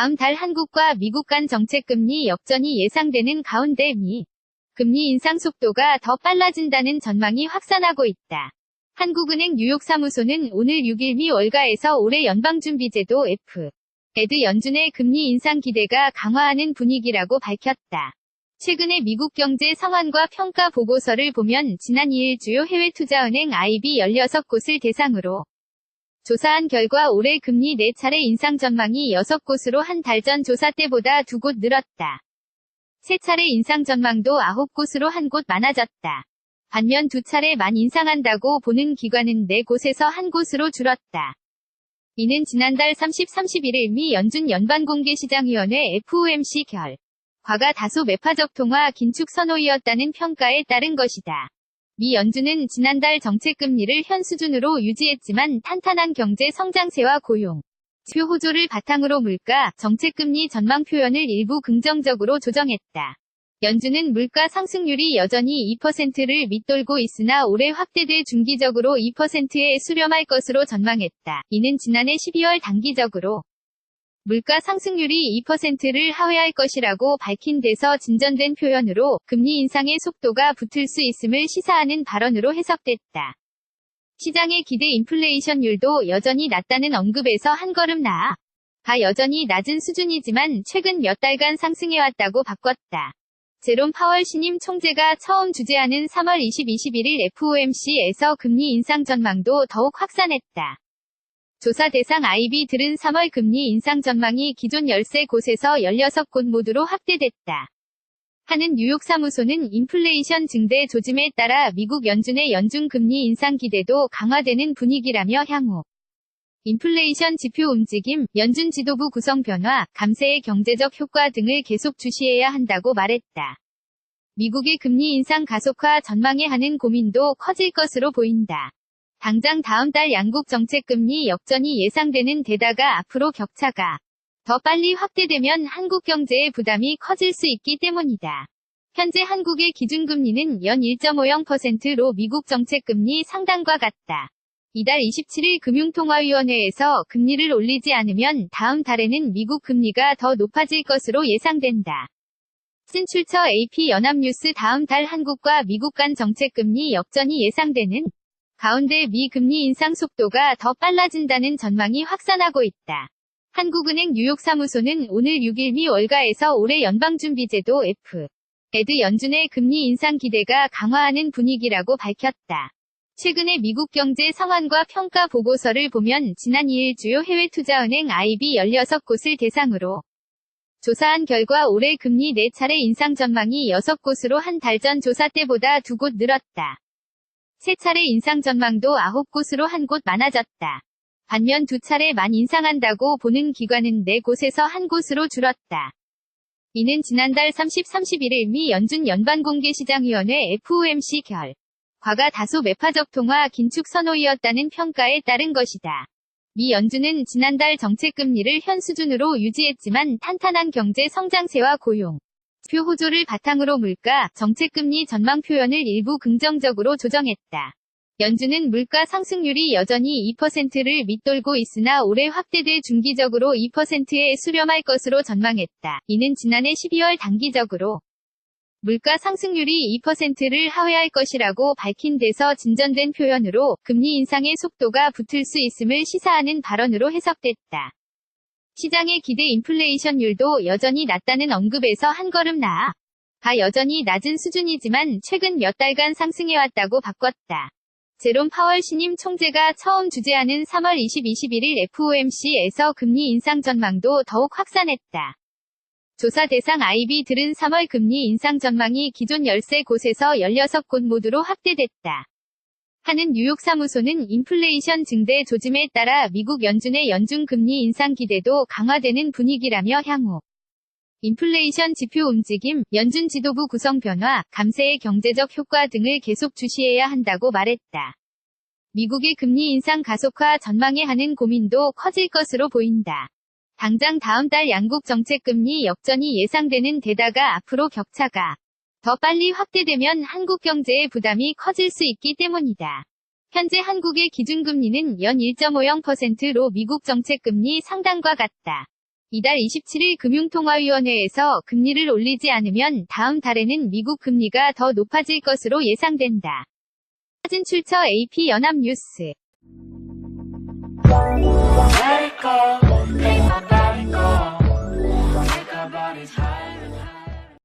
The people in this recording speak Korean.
다음 달 한국과 미국 간 정책금리 역전이 예상되는 가운데 미 금리 인상 속도가 더 빨라진다는 전망이 확산하고 있다. 한국은행 뉴욕사무소는 오늘 6일 미 월가에서 올해 연방준비제도 FED 연준의 금리 인상 기대가 강화하는 분위기라고 밝혔다. 최근의 미국 경제 상황과 평가 보고서를 보면 지난 2일 주요 해외 투자은행 IB 16곳을 대상으로 조사한 결과 올해 금리 4차례 인상 전망이 6곳으로 한 달 전 조사 때보다 2곳 늘었다. 3차례 인상 전망도 9곳으로 1곳 많아졌다. 반면 2차례만 인상한다고 보는 기관은 4곳에서 1곳으로 줄었다. 이는 지난달 30, 31일 미 연준 연방공개시장위원회 FOMC 결과가 다소 매파적 통화 긴축 선호이었다는 평가에 따른 것이다. 미 연준은 지난달 정책금리를 현 수준으로 유지했지만 탄탄한 경제 성장세와 고용 지표 호조를 바탕으로 물가, 정책금리 전망 표현을 일부 긍정적으로 조정했다. 연준은 물가 상승률이 여전히 2%를 밑돌고 있으나 올해 확대돼 중기적으로 2%에 수렴할 것으로 전망했다. 이는 지난해 12월 단기적으로 물가 상승률이 2%를 하회할 것이라고 밝힌 데서 진전된 표현으로 금리 인상의 속도가 붙을 수 있음을 시사하는 발언으로 해석됐다. 시장의 기대 인플레이션율도 여전히 낮다는 언급에서 한 걸음 나아 여전히 낮은 수준이지만 최근 몇 달간 상승해왔다고 바꿨다. 제롬 파월 신임 총재가 처음 주재하는 3월 21일 FOMC에서 금리 인상 전망도 더욱 확산했다. 조사 대상 IB들은 3월 금리 인상 전망이 기존 13곳에서 16곳 모두로 확대됐다. 하는 뉴욕 사무소는 인플레이션 증대 조짐에 따라 미국 연준의 연중 금리 인상 기대도 강화되는 분위기라며 향후 인플레이션 지표 움직임, 연준 지도부 구성 변화, 감세의 경제적 효과 등을 계속 주시해야 한다고 말했다. 미국의 금리 인상 가속화 전망에 하는 고민도 커질 것으로 보인다. 당장 다음 달 양국 정책금리 역전이 예상되는 데다가 앞으로 격차가 더 빨리 확대되면 한국 경제의 부담이 커질 수 있기 때문이다. 현재 한국의 기준금리는 연 1.50%로 미국 정책금리 상단과 같다. 이달 27일 금융통화위원회에서 금리를 올리지 않으면 다음 달에는 미국 금리가 더 높아질 것으로 예상된다. 신출처 AP 연합뉴스 다음 달 한국과 미국 간 정책금리 역전이 예상되는 가운데 미 금리 인상 속도가 더 빨라진다는 전망이 확산하고 있다. 한국은행 뉴욕 사무소는 오늘 6일 미 월가에서 올해 연방준비제도 FED 연준의 금리 인상 기대가 강화하는 분위기라고 밝혔다. 최근의 미국 경제 상황과 평가 보고서를 보면 지난 2일 주요 해외 투자은행 IB 16곳을 대상으로 조사한 결과 올해 금리 4차례 인상 전망이 6곳으로 한 달 전 조사 때보다 2곳 늘었다. 3차례 인상 전망도 9곳으로 1곳 많아졌다. 반면 2차례만 인상한다고 보는 기관은 4곳에서 1곳으로 줄었다. 이는 지난달 30, 31일 미 연준 연방공개시장위원회 FOMC 결과가 다소 매파적 통화 긴축 선호이었다는 평가에 따른 것이다. 미 연준은 지난달 정책금리를 현 수준으로 유지했지만 탄탄한 경제 성장세와 고용 지표 호조를 바탕으로 물가, 정책금리 전망 표현을 일부 긍정적으로 조정했다. 연준은 물가 상승률이 여전히 2%를 밑돌고 있으나 올해 확대돼 중기적으로 2%에 수렴할 것으로 전망했다. 이는 지난해 12월 단기적으로 물가 상승률이 2%를 하회할 것이라고 밝힌 데서 진전된 표현으로 금리 인상의 속도가 붙을 수 있음을 시사하는 발언으로 해석됐다. 시장의 기대 인플레이션율도 여전히 낮다는 언급에서 한 걸음 나아 여전히 낮은 수준이지만 최근 몇 달간 상승해왔다고 바꿨다. 제롬 파월 신임 총재가 처음 주재하는 3월 21일 FOMC에서 금리 인상 전망도 더욱 확산했다. 조사 대상 IB들은 3월 금리 인상 전망이 기존 13곳에서 16곳 모두로 확대됐다. 하는 뉴욕 사무소는 인플레이션 증대 조짐에 따라 미국 연준의 연중 금리 인상 기대도 강화되는 분위기라며 향후 인플레이션 지표 움직임, 연준 지도부 구성 변화, 감세의 경제적 효과 등을 계속 주시해야 한다고 말했다. 미국의 금리 인상 가속화 전망에 하는 고민도 커질 것으로 보인다. 당장 다음 달 양국 정책금리 역전이 예상되는 데다가 앞으로 격차가 더 빨리 확대되면 한국 경제의 부담이 커질 수 있기 때문이다. 현재 한국의 기준금리는 연 1.50%로 미국 정책금리 상단과 같다. 이달 27일 금융통화위원회에서 금리를 올리지 않으면 다음 달에는 미국 금리가 더 높아질 것으로 예상된다. 사진 출처 AP 연합뉴스.